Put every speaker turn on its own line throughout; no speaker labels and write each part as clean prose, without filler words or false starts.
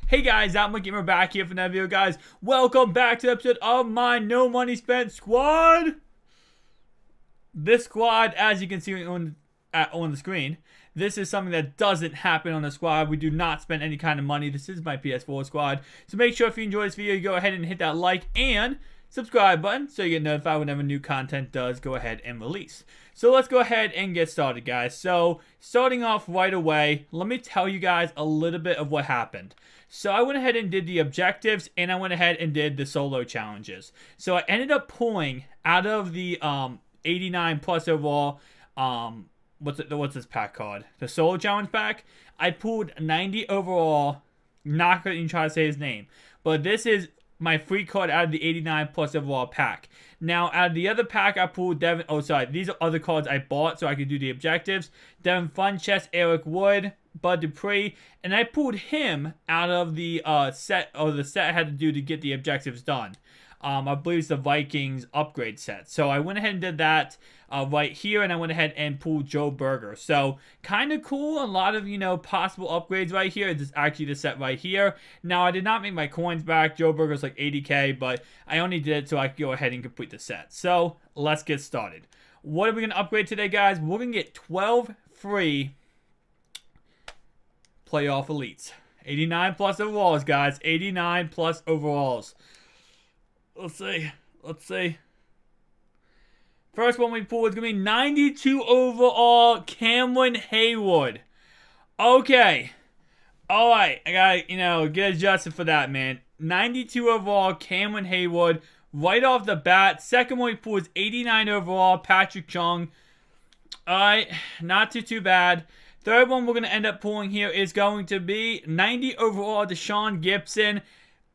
Hey guys, I'm MUT back here for another video, guys. Welcome back to the episode of my No Money Spent squad. This squad, as you can see on the screen, this is something that doesn't happen on the squad. We do not spend any kind of money. This is my PS4 squad. So make sure if you enjoy this video, you go ahead and hit that like and subscribe button so you get notified whenever new content does go ahead and release. So let's go ahead and get started, guys. So starting off right away, let me tell you guys a little bit of what happened. So I went ahead and did the objectives, and I went ahead and did the solo challenges. So I ended up pulling out of the 89 plus overall, what's this pack called? The solo challenge pack. I pulled 90 overall. Not going to try to say his name, but this is my free card out of the 89 plus overall pack. Now, out of the other pack, I pulled Devin. Oh, sorry. These are other cards I bought so I could do the objectives. Devin Funchess, Eric Wood, Bud Dupree, and I pulled him out of the set I had to do to get the objectives done. I believe it's the Vikings upgrade set. So I went ahead and did that right here, and I went ahead and pulled Joe Berger. So kind of cool. A lot of, possible upgrades right here. This is actually the set right here. Now, I did not make my coins back. Joe Berger's like 80k, but I only did it so I could go ahead and complete the set. So let's get started. What are we going to upgrade today, guys? We're going to get 12 free playoff elites. 89 plus overalls, guys. 89 plus overalls. Let's see. First one we pull is going to be 92 overall Cameron Haywood. Okay. Alright. I got to, get adjusted for that, man. 92 overall Cameron Haywood. Right off the bat. Second one we pull is 89 overall Patrick Chung. Alright. Not too bad. Third one we're going to end up pulling here is going to be 90 overall Deshaun Gibson.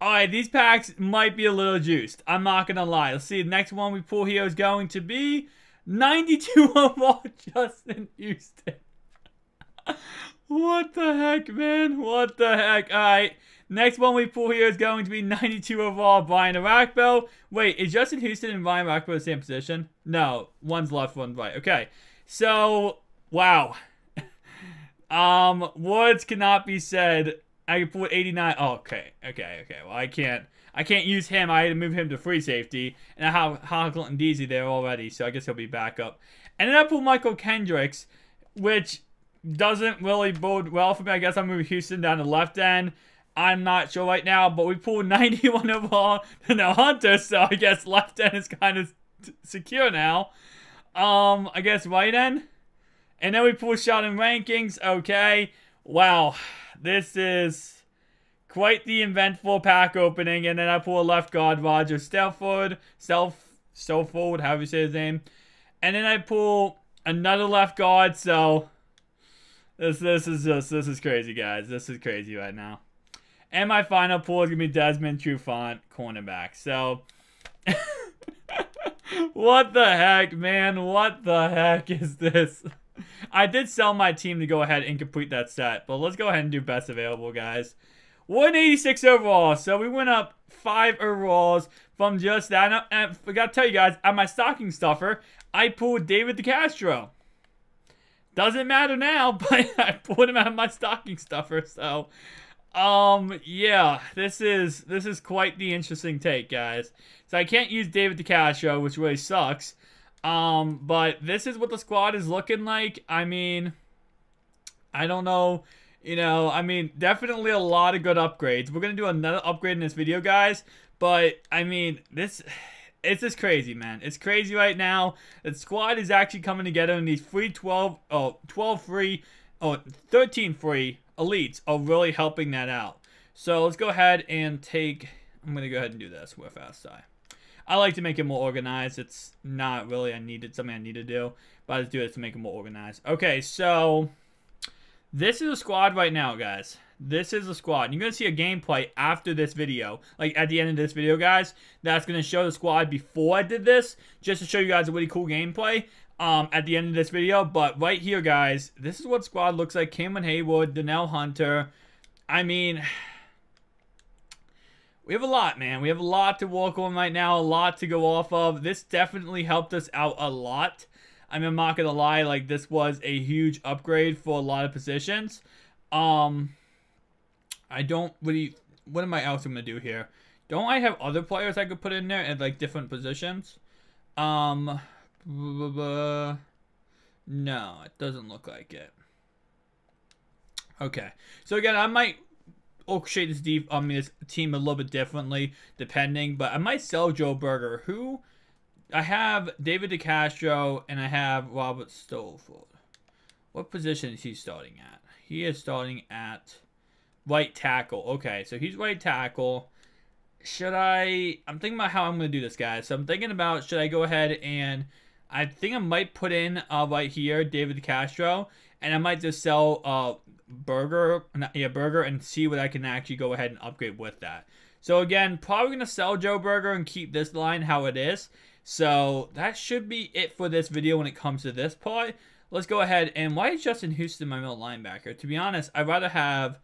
Alright, these packs might be a little juiced. I'm not going to lie. Let's see. The next one we pull here is going to be 92 overall Justin Houston. What the heck, man? What the heck? Alright. Next one we pull here is going to be 92 overall Brian Arakpo. Wait, is Justin Houston and Brian Arakpo the same position? No. One's left, one's right. Okay. So, wow. Words cannot be said. I can put 89. Oh, okay. Well, I can't use him. I had to move him to free safety, and I have Huntley and KIDZ there already, so I guess he'll be back up. And then I pull Michael Kendricks, which doesn't really bode well for me. I guess I'm moving Houston down to left end. I'm not sure right now, but we pulled 91 overall to no Hunter, so I guess left end is kind of secure now. I guess right end. And then we pull shot in rankings. Okay. Wow. This is quite the eventful pack opening. And then I pull a left guard, Roger Stelford, however you say his name. And then I pull another left guard. So this is crazy, guys. This is crazy right now. And my final pull is gonna be Desmond Trufant, cornerback. So what the heck, man? What the heck is this? I did sell my team to go ahead and complete that set, but let's go ahead and do best available, guys. 186 overall, so we went up 5 overalls from just that. And I forgot to tell you guys, at my stocking stuffer, I pulled David DeCastro. Doesn't matter now, but I pulled him out of my stocking stuffer, so yeah, this is quite the interesting take, guys. So I can't use David DeCastro, which really sucks. But this is what the squad is looking like. I mean, I don't know, definitely a lot of good upgrades. We're going to do another upgrade in this video, guys. But, I mean, it's just crazy, man. It's crazy right now. The squad is actually coming together, and these free 13 free elites are really helping that out. So, let's go ahead and I'm going to go ahead and do this with fast eye. I like to make it more organized. It's not really something I need to do, but I just do it to make it more organized. Okay, so this is a squad right now, guys. This is a squad. You're going to see a gameplay after this video, like at the end of this video, guys. That's going to show the squad before I did this, just to show you guys a really cool gameplay at the end of this video. But right here, guys, this is what squad looks like. Cameron Haywood, Donnell Hunter. I mean, we have a lot, man. We have a lot to work on right now, a lot to go off of. This definitely helped us out a lot. I mean, I'm not going to lie, like, this was a huge upgrade for a lot of positions. I don't really... What am I else going to do here? Don't I have other players I could put in there at, like, different positions? No, it doesn't look like it. Okay. So, again, I might orchestrate this team a little bit differently, depending. But I might sell Joe Burger, who... I have David DeCastro, and I have Robert Stolford. What position is he starting at? He is starting at right tackle. Okay, so he's right tackle. Should I... I'm thinking about how I'm going to do this, guys. So I'm thinking about, should I go ahead and... I think I might put in right here, David DeCastro. And I might just sell Burger, and see what I can actually go ahead and upgrade with that. So again, probably going to sell Joe Burger and keep this line how it is. So that should be it for this video when it comes to this part. Let's go ahead. And why is Justin Houston my middle linebacker? To be honest, I'd rather have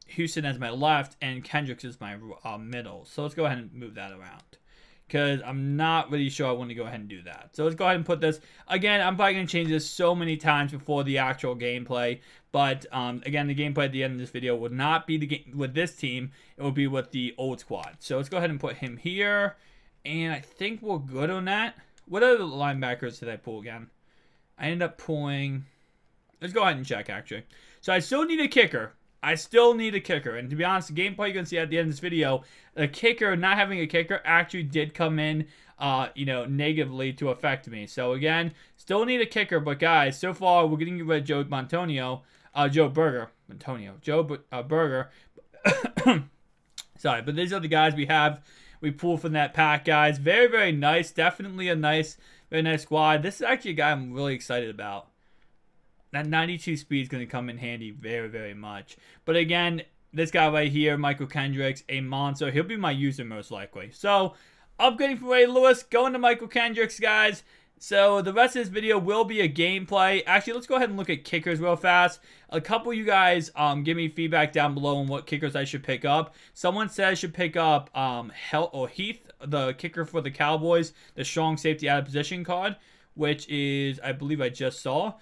Houston as my left and Kendricks as my middle. So let's go ahead and move that around, because I'm not really sure I want to go ahead and do that. So let's go ahead and put this. Again, I'm probably going to change this so many times before the actual gameplay. But again, the gameplay at the end of this video would not be the game with this team. It will be with the old squad. So let's go ahead and put him here. And I think we're good on that. What other linebackers did I pull again? I ended up pulling... Let's go ahead and check, actually. So I still need a kicker. And to be honest, the gameplay you're going to see at the end of this video, the kicker, not having a kicker, actually did come in, negatively to affect me. So again, still need a kicker. But guys, so far, we're getting rid of Joe Burger. Sorry, but these are the guys we pulled from that pack, guys. Very, very nice. Definitely a very nice squad. This is actually a guy I'm really excited about. That 92 speed is going to come in handy very, very much. But again, this guy right here, Michael Kendricks, a monster. He'll be my user most likely. So, upgrading from Ray Lewis, going to Michael Kendricks, guys. So, the rest of this video will be a gameplay. Actually, let's go ahead and look at kickers real fast. A couple of you guys give me feedback down below on what kickers I should pick up. Someone says I should pick up Heath, the kicker for the Cowboys, the strong safety out of position card, which is, I believe I just saw.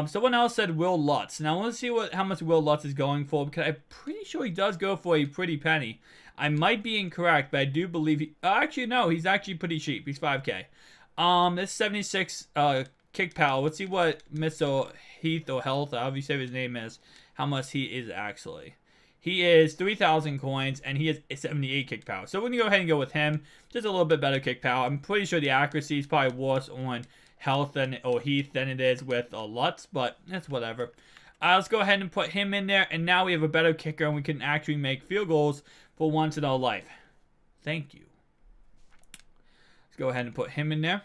Someone else said Will Lutz. Now, I want to see how much Will Lutz is going for, because I'm pretty sure he does go for a pretty penny. I might be incorrect, but I do believe actually, no, he's actually pretty cheap. He's 5K. This 76 kick power. Let's see what Mr. Heath or Health, however you say his name is, how much he is actually. He is 3,000 coins, and he has 78 kick power. So we're going to go ahead and go with him. Just a little bit better kick power. I'm pretty sure the accuracy is probably worse on Health or Heath than it is with Lutz, but that's whatever. Let's go ahead and put him in there, and now we have a better kicker, and we can actually make field goals for once in our life. Thank you. Let's go ahead and put him in there.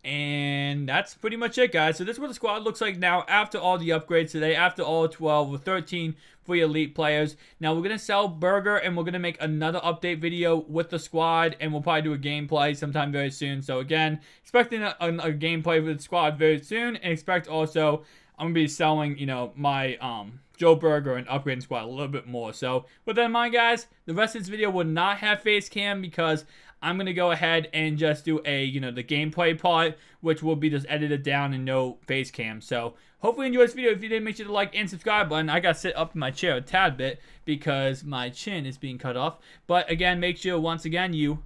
And that's pretty much it, guys. So this is what the squad looks like now after all the upgrades today, after all 12 or 13 free elite players. Now we're going to sell Burger, and we're going to make another update video with the squad, and we'll probably do a gameplay sometime very soon. So again, expecting a gameplay with the squad very soon, and expect also I'm going to be selling, my Joe Burger and upgrading squad a little bit more. So with that in mind, guys, the rest of this video will not have face cam, because I'm going to go ahead and just do the gameplay part, which will be just edited down and no face cam. So, hopefully you enjoyed this video. If you did, make sure to like and subscribe button. I got to sit up in my chair a tad bit because my chin is being cut off. But again, make sure, once again, you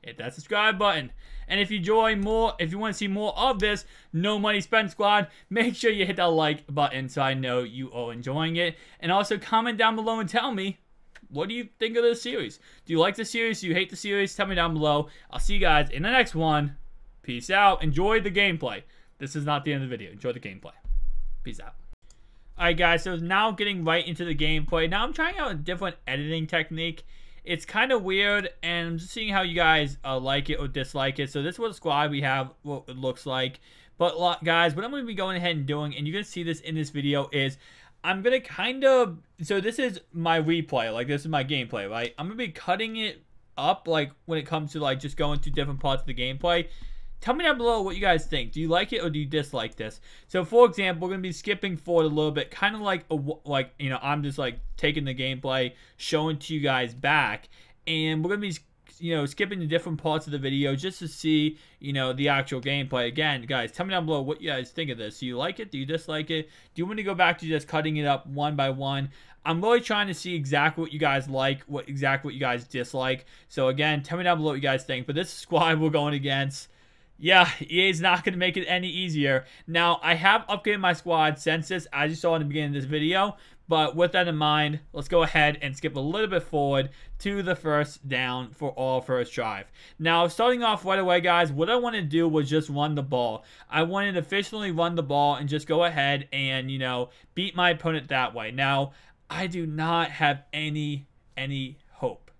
hit that subscribe button. And if you want to see more of this No Money Spent squad, make sure you hit that like button so I know you are enjoying it. And also comment down below and tell me, what do you think of this series? Do you like the series? Do you hate the series? Tell me down below. I'll see you guys in the next one. Peace out. Enjoy the gameplay. This is not the end of the video. Enjoy the gameplay. Peace out. Alright, guys. So now getting right into the gameplay. Now I'm trying out a different editing technique. It's kind of weird, and I'm just seeing how you guys like it or dislike it. So this is what the squad we have, what it looks like. But guys, what I'm going to be going ahead and doing, and you're going to see this in this video, is I'm going to so this is my replay, like this is my gameplay, right? I'm going to be cutting it up, like when it comes to like just going to different parts of the gameplay. Tell me down below what you guys think. Do you like it or do you dislike this? So for example, we're going to be skipping forward a little bit, kind of like, I'm just like taking the gameplay, showing to you guys back. And we're going to be skipping the different parts of the video just to see, the actual gameplay. Again, guys, tell me down below what you guys think of this. Do you like it? Do you dislike it? Do you want to go back to just cutting it up one by one? I'm really trying to see exactly what you guys like, exactly what you guys dislike. So again, tell me down below what you guys think. But this squad we're going against, yeah, EA's not going to make it any easier. Now, I have upgraded my squad since this, as you saw in the beginning of this video. But with that in mind, let's go ahead and skip a little bit forward to the first down for all first drive. Now, starting off right away, guys, what I wanted to do was just run the ball. I wanted to efficiently run the ball and just go ahead and, beat my opponent that way. Now, I do not have any hope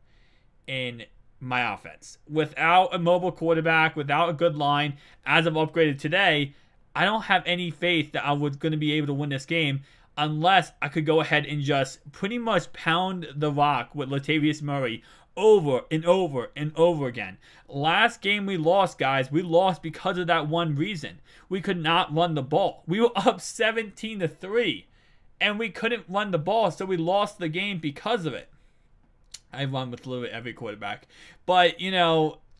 in my offense. Without a mobile quarterback, without a good line, as I've upgraded today, I don't have any faith that I was going to be able to win this game unless I could go ahead and just pretty much pound the rock with Latavius Murray over and over and over again. Last game we lost, guys, we lost because of that one reason. We could not run the ball. We were up 17-3. And we couldn't run the ball, so we lost the game because of it. I run with literally every quarterback. But,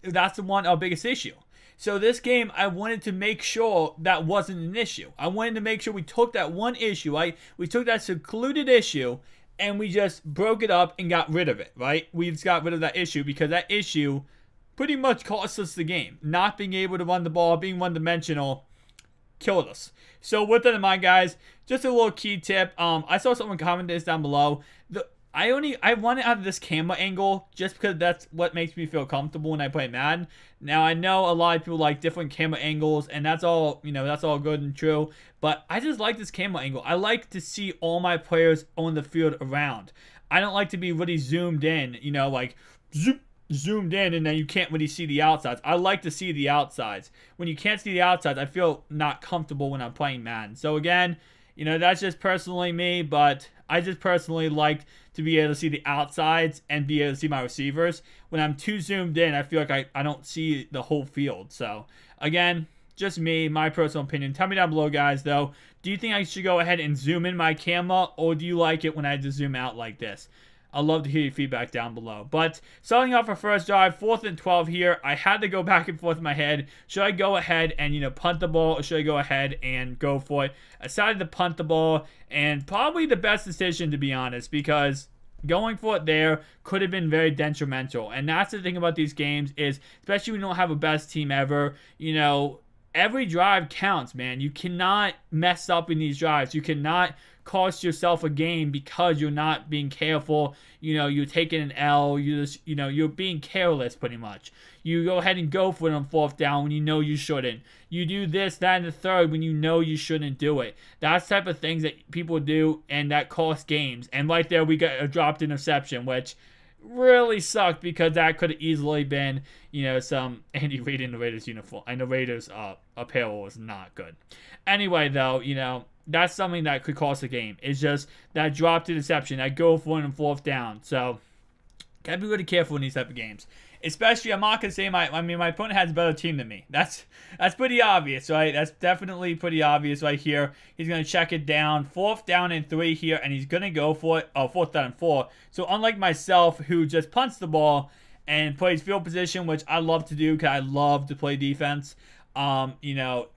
that's our biggest issue. So this game, I wanted to make sure that wasn't an issue. I wanted to make sure we took that one issue, right? We took that secluded issue, and we just broke it up and got rid of it, right? We just got rid of that issue because that issue pretty much cost us the game. Not being able to run the ball, being one-dimensional, killed us. So with that in mind, guys, just a little key tip. I saw someone comment this down below. I want it out of this camera angle just because that's what makes me feel comfortable when I play Madden. Now I know a lot of people like different camera angles, and that's all that's all good and true. But I just like this camera angle. I like to see all my players on the field around. I don't like to be really zoomed in, like zoom. Zoomed in and then you can't really see the outsides. I like to see the outsides. When you can't see the outsides, I feel not comfortable when I'm playing Madden. So again, that's just personally me, but I just personally like to be able to see the outsides and be able to see my receivers. When I'm too zoomed in, I feel like I don't see the whole field. So again, just me, my personal opinion. Tell me down below, guys, though. Do you think I should go ahead and zoom in my camera, or do you like it when I just zoom out like this? I'd love to hear your feedback down below. But starting off our first drive, 4th and 12 here, I had to go back and forth in my head. Should I go ahead and, punt the ball, or should I go ahead and go for it? I decided to punt the ball, and probably the best decision, to be honest, because going for it there could have been very detrimental. And that's the thing about these games is, especially when you don't have a best team ever, every drive counts, man. You cannot mess up in these drives. You cannot cost yourself a game because you're not being careful. You're taking an L. You're being careless pretty much. You go ahead and go for it on 4th down when you shouldn't. You do this, that, and the third when you shouldn't do it. That's the type of things that people do, and that cost games. And right there, we got a dropped interception, which really sucked because that could have easily been, some Andy Reid in the Raiders uniform. And the Raiders apparel was not good. Anyway, though, that's something that could cost a game. It's just that dropped interception, that go for it on 4th down. So, gotta be really careful in these type of games. Especially, I'm not gonna say my opponent has a better team than me. That's pretty obvious, right? That's definitely pretty obvious right here. He's gonna check it down, 4th down and 3 here, and he's gonna go for it. 4th down and 4. So unlike myself, who just punts the ball and plays field position, which I love to do because I love to play defense. My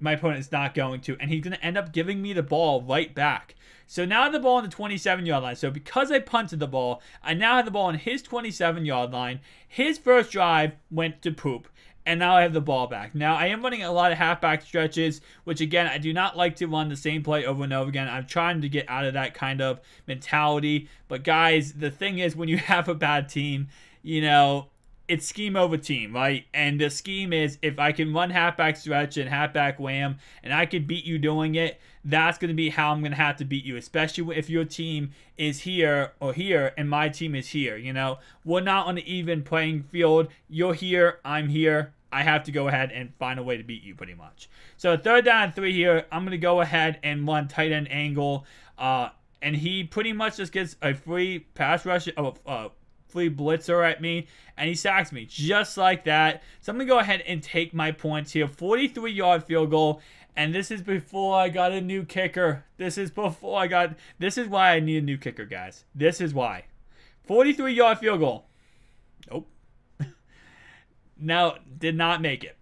opponent is not going to, and he's going to end up giving me the ball right back. So now I have the ball on the 27-yard line. So because I punted the ball, I now have the ball on his 27-yard line. His first drive went to poop, and now I have the ball back. Now, I am running a lot of halfback stretches, which, again, I do not like to run the same play over and over again. I'm trying to get out of that kind of mentality. But, guys, the thing is, when you have a bad team, it's scheme over team, right? And the scheme is, if I can run halfback stretch and halfback wham, and I can beat you doing it, that's going to be how I'm going to have to beat you, especially if your team is here or here and my team is here, We're not on an even playing field. You're here, I'm here. I have to go ahead and find a way to beat you pretty much. So 3rd down and 3 here, I'm going to go ahead and run tight end angle. And he pretty much just gets a free pass rush, free blitzer at me, and he sacks me just like that. So I'm gonna go ahead and take my points here. 43-yard field goal, and this is before I got a new kicker. This is why I need a new kicker, guys. This is why. 43-yard field goal. Nope. Now, did not make it.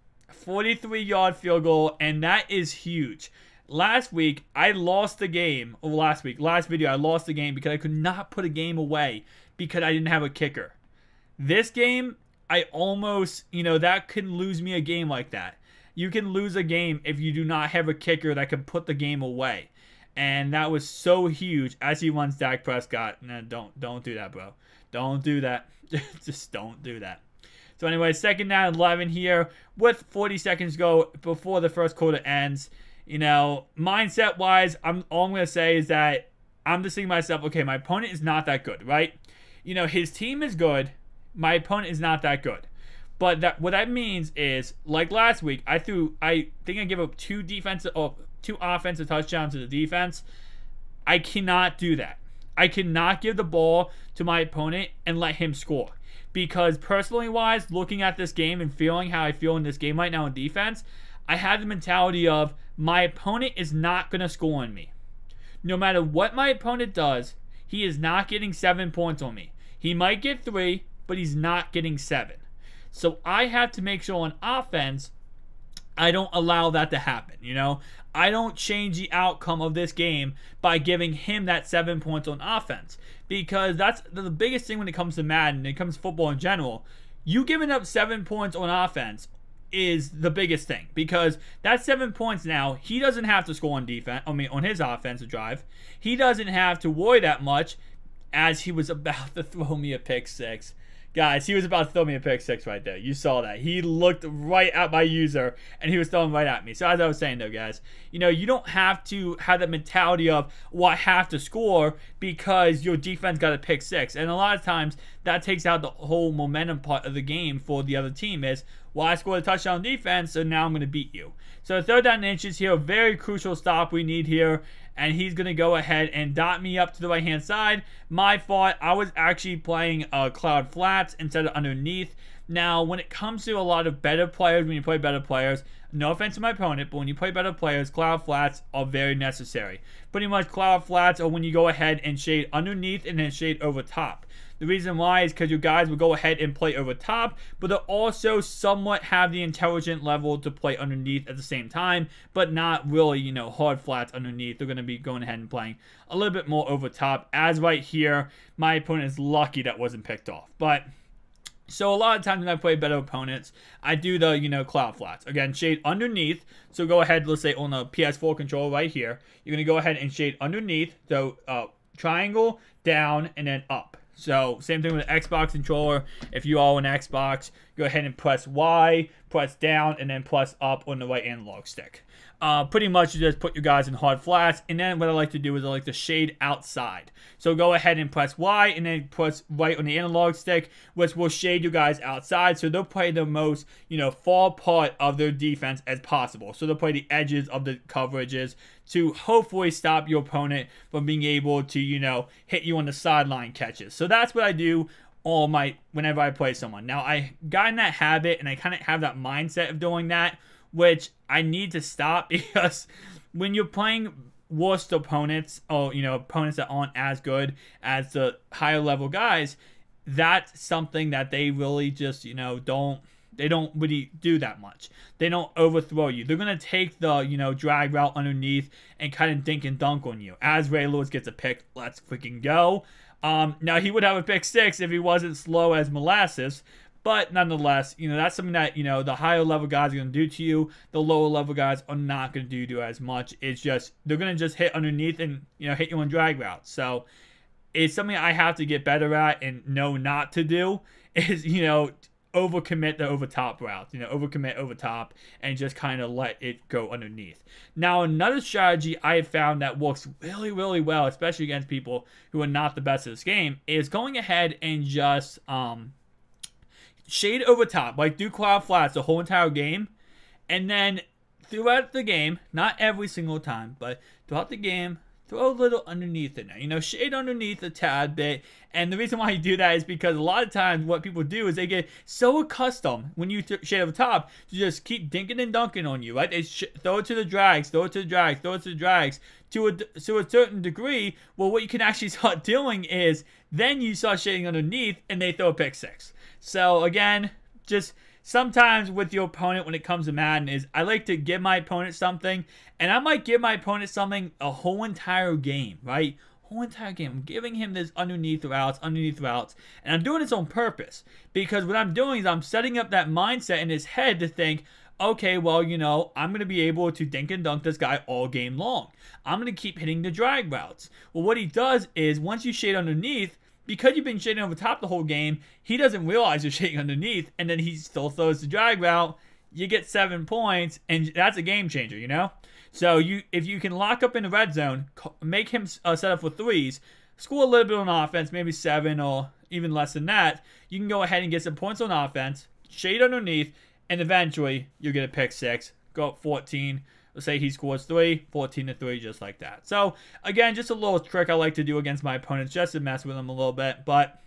43-yard field goal, and that is huge. Last week, I lost the game. Or last video, I lost the game because I could not put a game away because I didn't have a kicker. This game, I almost, that could lose me a game like that. You can lose a game if you do not have a kicker that can put the game away. And that was so huge as he runs Dak Prescott. No, don't do that, bro. Don't do that. Just don't do that. So anyway, 2nd down and 11 here with 40 seconds to go before the first quarter ends. Mindset-wise, all I'm going to say is that I'm just thinking to myself, okay, my opponent is not that good, right? His team is good. My opponent is not that good. But what that means is, like last week, I think I gave up 2 offensive touchdowns to the defense. I cannot do that. I cannot give the ball to my opponent and let him score. Because personally wise, looking at this game and feeling how I feel in this game right now in defense, I have the mentality of my opponent is not going to score on me. No matter what my opponent does, he is not getting 7 points on me. He might get 3, but he's not getting 7. So I have to make sure on offense, I don't allow that to happen, I don't change the outcome of this game by giving him that 7 points on offense. Because that's the biggest thing when it comes to Madden, it comes to football in general. You giving up 7 points on offense is the biggest thing. Because that 7 points now, he doesn't have to score on defense. On his offensive drive. He doesn't have to worry that much as he was about to throw me a pick 6. Guys, he was about to throw me a pick 6 right there. You saw that. He looked right at my user, and he was throwing right at me. So as I was saying, though, guys, you don't have to have that mentality of, well, I have to score because your defense got a pick 6. And a lot of times, that takes out the whole momentum part of the game for the other team is, well, I scored a touchdown on defense, so now I'm going to beat you. So 3rd down and inches here, a very crucial stop we need here. And he's going to go ahead and dot me up to the right-hand side. My fault. I was actually playing cloud flats instead of underneath. Now, when it comes to a lot of better players, when you play better players, no offense to my opponent, but when you play better players, cloud flats are very necessary. Pretty much cloud flats are when you go ahead and shade underneath and then shade over top. The reason why is because you guys will go ahead and play over top, but they'll also somewhat have the intelligent level to play underneath at the same time, but not really, hard flats underneath. They're going to be going ahead and playing a little bit more over top. As right here, my opponent is lucky that wasn't picked off. But so a lot of times when I play better opponents, I do the, cloud flats. Again, shade underneath. So go ahead, let's say on the PS4 controller right here, you're going to go ahead and shade underneath. So triangle, down, and then up. So, same thing with the Xbox controller. If you are on Xbox, go ahead and press Y, press down, and then press up on the right analog stick. Pretty much, you just put your guys in hard flats. And then what I like to do is I like to shade outside. So, go ahead and press Y, and then press right on the analog stick, which will shade you guys outside. So, they'll play the most, far part of their defense as possible. So, they'll play the edges of the coverages to hopefully stop your opponent from being able to, hit you on the sideline catches. So that's what I do whenever I play someone. Now, I got in that habit, and I kind of have that mindset of doing that, which I need to stop because when you're playing worse opponents, or, opponents that aren't as good as the higher level guys, that's something that they really just, they don't really do that much. They don't overthrow you. They're going to take the, drag route underneath and kind of dink and dunk on you. As Ray Lewis gets a pick, let's freaking go. Now, he would have a pick 6 if he wasn't slow as molasses. But nonetheless, that's something that, the higher level guys are going to do to you. The lower level guys are not going to do as much. It's just, they're going to just hit underneath and, hit you on drag routes. So, it's something I have to get better at and know not to do is, overcommit the over top routes, overcommit over top and just kind of let it go underneath. Now, another strategy I have found that works really, really well, especially against people who are not the best at this game, is going ahead and just shade over top, like do cloud flats the whole entire game, and then throughout the game, not every single time, but throughout the game, throw a little underneath it now. Shade underneath a tad bit. And the reason why you do that is because a lot of times what people do is they get so accustomed when you shade over top to just keep dinking and dunking on you, right? They throw it to the drags, throw it to the drags, throw it to the drags to a certain degree. Well, what you can actually start doing is then you start shading underneath and they throw a pick 6. So again, just sometimes with your opponent when it comes to Madden is I like to give my opponent something, and I might give my opponent something a whole entire game, right? Whole entire game. I'm giving him this underneath routes, and I'm doing this on purpose because what I'm doing is I'm setting up that mindset in his head to think, okay, well, you know, I'm going to be able to dink and dunk this guy all game long. I'm going to keep hitting the drag routes. Well, what he does is once you shade underneath, because you've been shading over top the whole game, he doesn't realize you're shading underneath, and then he still throws the drag route. You get 7 points, and that's a game changer, you know? So if you can lock up in the red zone, make him set up for threes, score a little bit on offense, maybe 7 or even less than that, you can go ahead and get some points on offense, shade underneath, and eventually you'll get a pick 6, go up 14. Let's say he scores 3, 14-3, just like that. So, again, just a little trick I like to do against my opponents just to mess with them a little bit. But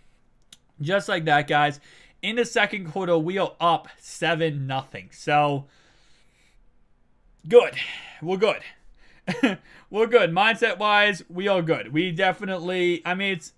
just like that, guys, in the second quarter, we are up 7-0. So, good. We're good. We're good. Mindset-wise, we are good. We definitely, I mean, it's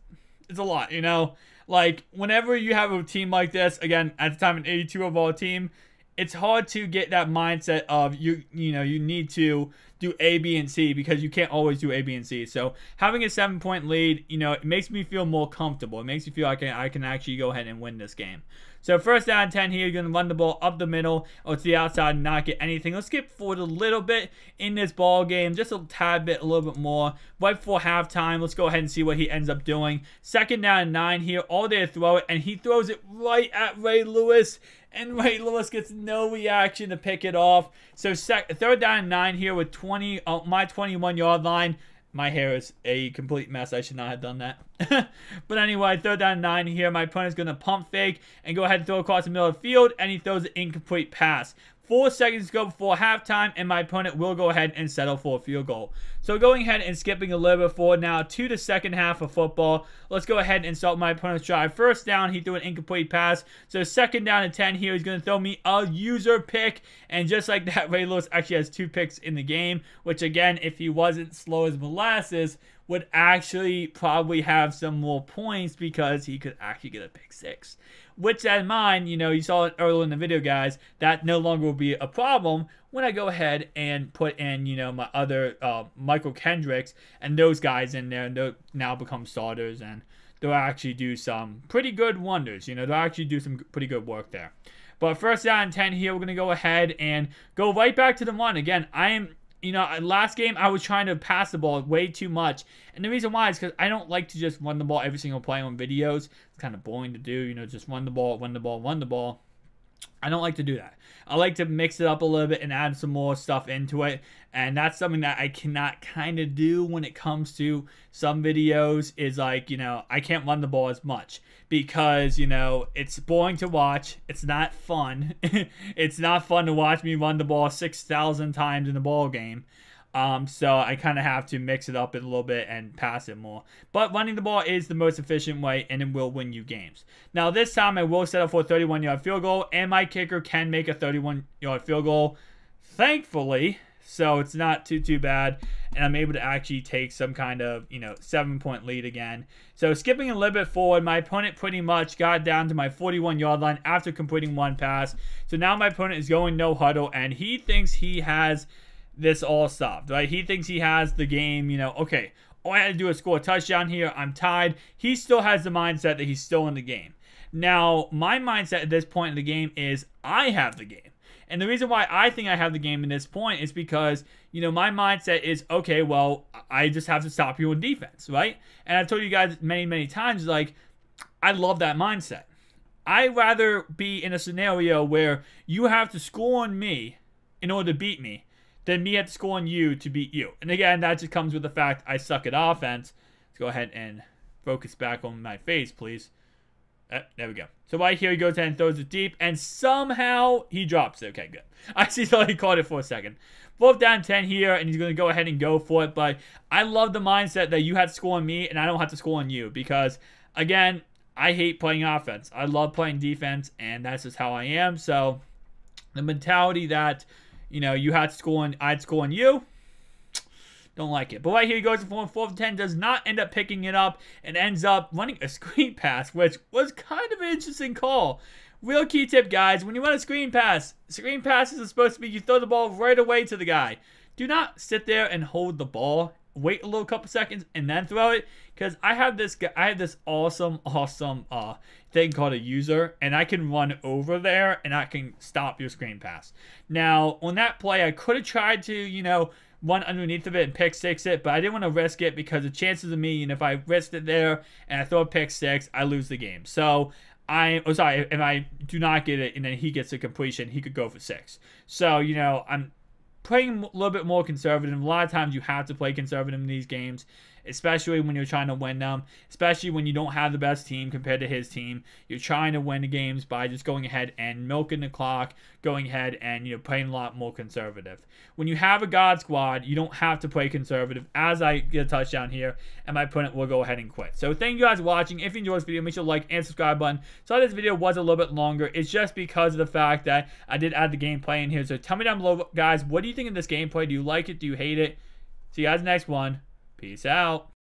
a lot, you know? Like, whenever you have a team like this, again, at the time, an 82 overall team, it's hard to get that mindset of you know, you need to do A, B, and C because you can't always do A, B, and C. So having a 7-point lead, you know, it makes me feel more comfortable. It makes me feel like I can actually go ahead and win this game. So first down and 10 here, you're going to run the ball up the middle or to the outside and not get anything. Let's skip forward a little bit in this ball game, just a tad bit, a little bit more. Right before halftime, let's go ahead and see what he ends up doing. Second down and 9 here, all day to throw it, and he throws it right at Ray Lewis. And Ray Lewis gets no reaction to pick it off. So third down and 9 here with my 21-yard line. My hair is a complete mess. I should not have done that. But anyway, third down and 9 here. My opponent's going to pump fake and go ahead and throw across the middle of the field. And he throws an incomplete pass. 4 seconds to go before halftime, and my opponent will go ahead and settle for a field goal. So going ahead and skipping a little bit forward now to the second half of football. Let's go ahead and start my opponent's drive. First down, he threw an incomplete pass. So second down and 10 here. He's going to throw me a user pick. And just like that, Ray Lewis actually has 2 picks in the game, which again, if he wasn't slow as molasses, would actually probably have some more points because he could actually get a pick 6. With that in mind, you know, you saw it earlier in the video, guys, that no longer will be a problem when I go ahead and put in, you know, my other Michael Kendricks and those guys in there, and they'll now become starters, and they'll actually do some pretty good wonders. You know, they'll actually do some pretty good work there. But first down and 10 here, we're going to go ahead and go right back to the run. Again, you know, last game I was trying to pass the ball way too much. And the reason why is because I don't like to just run the ball every single play on videos. It's kind of boring to do, you know, just run the ball, run the ball, run the ball. I don't like to do that. I like to mix it up a little bit and add some more stuff into it. And that's something that I cannot kind of do when it comes to some videos is like, you know, I can't run the ball as much because, you know, it's boring to watch. It's not fun. It's not fun to watch me run the ball 6,000 times in the ball game. So I kind of have to mix it up a little bit and pass it more. But running the ball is the most efficient way, and it will win you games. Now, this time I will set up for a 31-yard field goal, and my kicker can make a 31-yard field goal, thankfully. So it's not too bad, and I'm able to actually take some kind of, you know, 7-point lead again. So skipping a little bit forward, my opponent pretty much got down to my 41-yard line after completing 1 pass. So now my opponent is going no huddle, and he thinks he has this all stopped, right? He thinks he has the game, you know, okay, all I had to do is score a touchdown here. I'm tied. He still has the mindset that he's still in the game. Now, my mindset at this point in the game is I have the game. And the reason why I think I have the game in this point is because, you know, my mindset is, okay, well, I just have to stop you on defense, right? And I've told you guys many times, like, I love that mindset. I'd rather be in a scenario where you have to score on me in order to beat me than me have to score on you to beat you. And again, that just comes with the fact I suck at offense. Let's go ahead and focus back on my face, please. There we go. So right here, he goes ahead and throws it deep, and somehow he drops it. Okay, good. I actually thought he caught it for a second. 4th down 10 here, and he's going to go ahead and go for it. But I love the mindset that you have to score on me, and I don't have to score on you. Because, again, I hate playing offense. I love playing defense, and that's just how I am. So the mentality that, you know, you had to score on, I'd score on you, don't like it. But right here he goes for 4th and 10, does not end up picking it up, and ends up running a screen pass, which was kind of an interesting call. real key tip, guys, when you run a screen passes are supposed to be you throw the ball right away to the guy. Do not sit there and hold the ball. Wait a little couple seconds and then throw it, because I have this awesome thing called a user, and I can run over there and I can stop your screen pass. Now on that play, I could have tried to, you know, run underneath of it and pick six it, but I didn't want to risk it because the chances of me, and if I risked it there and I throw a pick six, I lose the game. So if I do not get it and then he gets a completion, he could go for 6. So, you know, I'm playing a little bit more conservative. A lot of times you have to play conservative in these games, especially when you're trying to win them, especially when you don't have the best team compared to his team. You're trying to win the games by just going ahead and milking the clock, going ahead and, you know, playing a lot more conservative. When you have a God squad, you don't have to play conservative. As I get a touchdown here, and my opponent will go ahead and quit. So thank you guys for watching. If you enjoyed this video, make sure to like and subscribe button. So this video was a little bit longer. It's just because of the fact that I did add the gameplay in here. So tell me down below, guys, what do you think of this gameplay? Do you like it? Do you hate it? See you guys next one. Peace out.